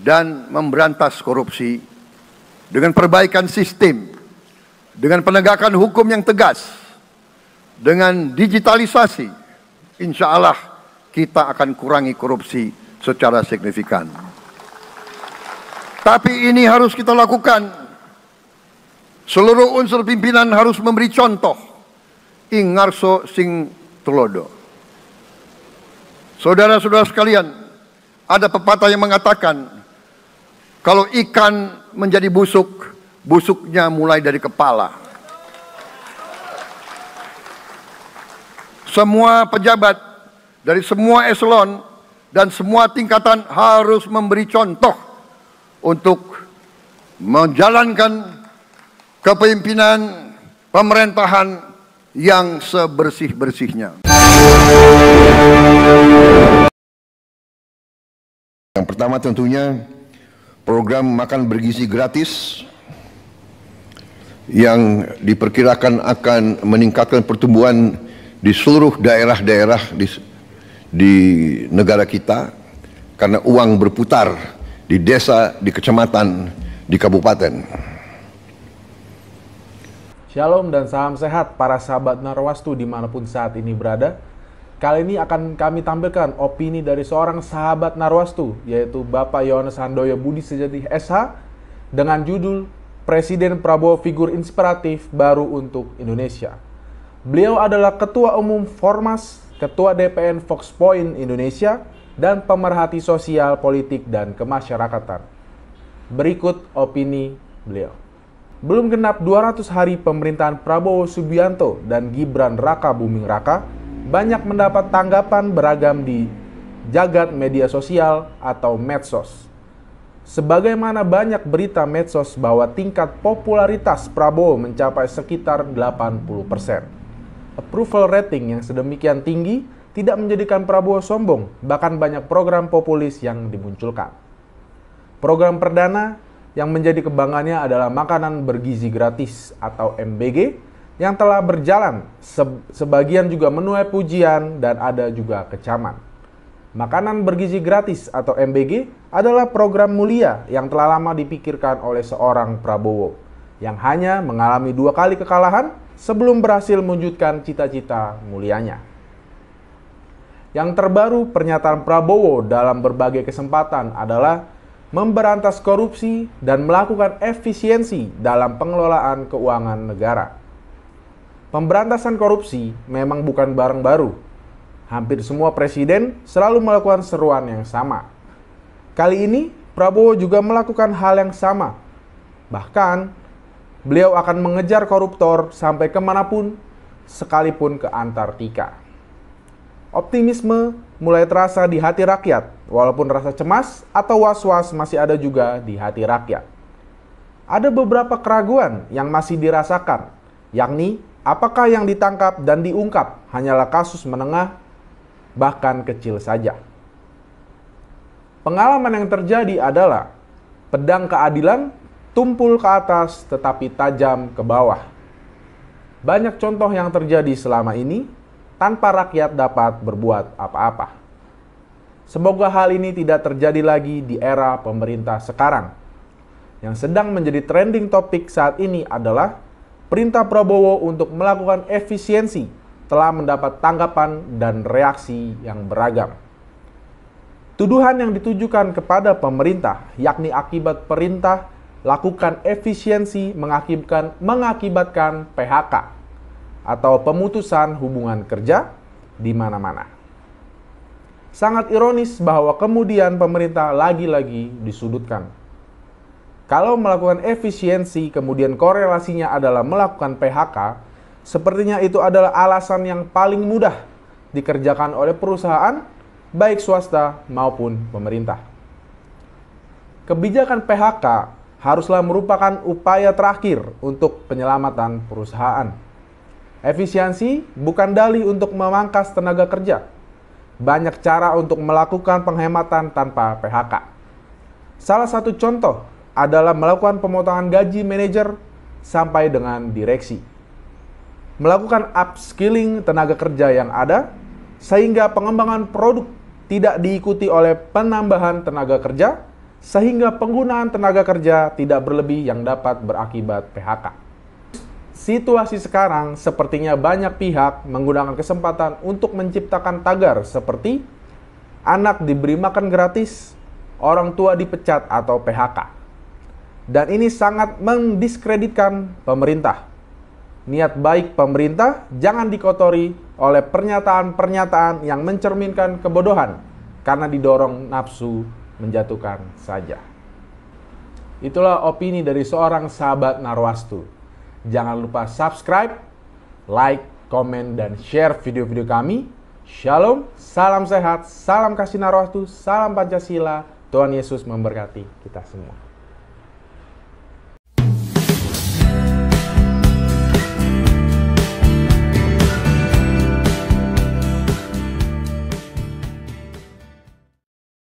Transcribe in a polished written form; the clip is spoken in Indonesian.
dan memberantas korupsi dengan perbaikan sistem, dengan penegakan hukum yang tegas, dengan digitalisasi, insya Allah kita akan kurangi korupsi secara signifikan. Tapi ini harus kita lakukan. Seluruh unsur pimpinan harus memberi contoh. Ing ngarso sing tulodo. Saudara-saudara sekalian, ada pepatah yang mengatakan, kalau ikan menjadi busuk, busuknya mulai dari kepala. Semua pejabat dari semua eselon dan semua tingkatan harus memberi contoh untuk menjalankan kepemimpinan pemerintahan yang sebersih-bersihnya. Yang pertama tentunya program makan bergizi gratis yang diperkirakan akan meningkatkan pertumbuhan di seluruh daerah-daerah di negara kita karena uang berputar di desa, di kecamatan, di kabupaten. Shalom dan salam sehat para sahabat Narwastu dimanapun saat ini berada. Kali ini akan kami tampilkan opini dari seorang sahabat Narwastu, yaitu Bapak Yohanes Handoyo Budi Sejati SH, dengan judul Presiden Prabowo Figur Inspiratif Baru untuk Indonesia. Beliau adalah Ketua Umum Formas, Ketua DPN Fox Point Indonesia, dan pemerhati sosial, politik, dan kemasyarakatan. Berikut opini beliau. Belum genap 200 hari pemerintahan Prabowo Subianto dan Gibran Raka Buming Raka, banyak mendapat tanggapan beragam di jagat media sosial atau medsos. Sebagaimana banyak berita medsos bahwa tingkat popularitas Prabowo mencapai sekitar 80%. Approval rating yang sedemikian tinggi tidak menjadikan Prabowo sombong, bahkan banyak program populis yang dimunculkan. Program perdana yang menjadi kebanggaannya adalah makanan bergizi gratis atau MBG yang telah berjalan, sebagian juga menuai pujian dan ada juga kecaman. Makanan bergizi gratis atau MBG adalah program mulia yang telah lama dipikirkan oleh seorang Prabowo yang hanya mengalami 2 kali kekalahan sebelum berhasil mewujudkan cita-cita mulianya. Yang terbaru, pernyataan Prabowo dalam berbagai kesempatan adalah memberantas korupsi dan melakukan efisiensi dalam pengelolaan keuangan negara. Pemberantasan korupsi memang bukan barang baru. Hampir semua presiden selalu melakukan seruan yang sama. Kali ini, Prabowo juga melakukan hal yang sama. Bahkan, beliau akan mengejar koruptor sampai kemanapun, sekalipun ke Antartika. Optimisme mulai terasa di hati rakyat, walaupun rasa cemas atau was-was masih ada juga di hati rakyat. Ada beberapa keraguan yang masih dirasakan, yakni apakah yang ditangkap dan diungkap hanyalah kasus menengah, bahkan kecil saja. Pengalaman yang terjadi adalah pedang keadilan tumpul ke atas tetapi tajam ke bawah. Banyak contoh yang terjadi selama ini tanpa rakyat dapat berbuat apa-apa. Semoga hal ini tidak terjadi lagi di era pemerintah sekarang. Yang sedang menjadi trending topik saat ini adalah perintah Prabowo untuk melakukan efisiensi telah mendapat tanggapan dan reaksi yang beragam. Tuduhan yang ditujukan kepada pemerintah, yakni akibat perintah lakukan efisiensi mengakibatkan PHK atau pemutusan hubungan kerja di mana-mana. Sangat ironis bahwa kemudian pemerintah lagi-lagi disudutkan. Kalau melakukan efisiensi kemudian korelasinya adalah melakukan PHK, sepertinya itu adalah alasan yang paling mudah dikerjakan oleh perusahaan, baik swasta maupun pemerintah. Kebijakan PHK haruslah merupakan upaya terakhir untuk penyelamatan perusahaan. Efisiensi bukan dalih untuk memangkas tenaga kerja. Banyak cara untuk melakukan penghematan tanpa PHK. Salah satu contoh adalah melakukan pemotongan gaji manajer sampai dengan direksi. Melakukan upskilling tenaga kerja yang ada, sehingga pengembangan produk tidak diikuti oleh penambahan tenaga kerja, sehingga penggunaan tenaga kerja tidak berlebih yang dapat berakibat PHK. Situasi sekarang sepertinya banyak pihak menggunakan kesempatan untuk menciptakan tagar seperti anak diberi makan gratis, orang tua dipecat atau PHK. Dan ini sangat mendiskreditkan pemerintah. Niat baik pemerintah jangan dikotori oleh pernyataan-pernyataan yang mencerminkan kebodohan karena didorong nafsu menjatuhkan saja. Itulah opini dari seorang sahabat Narwastu. Jangan lupa subscribe, like, komen, dan share video-video kami. Shalom, salam sehat, salam kasih Narwastu, salam Pancasila. Tuhan Yesus memberkati kita semua.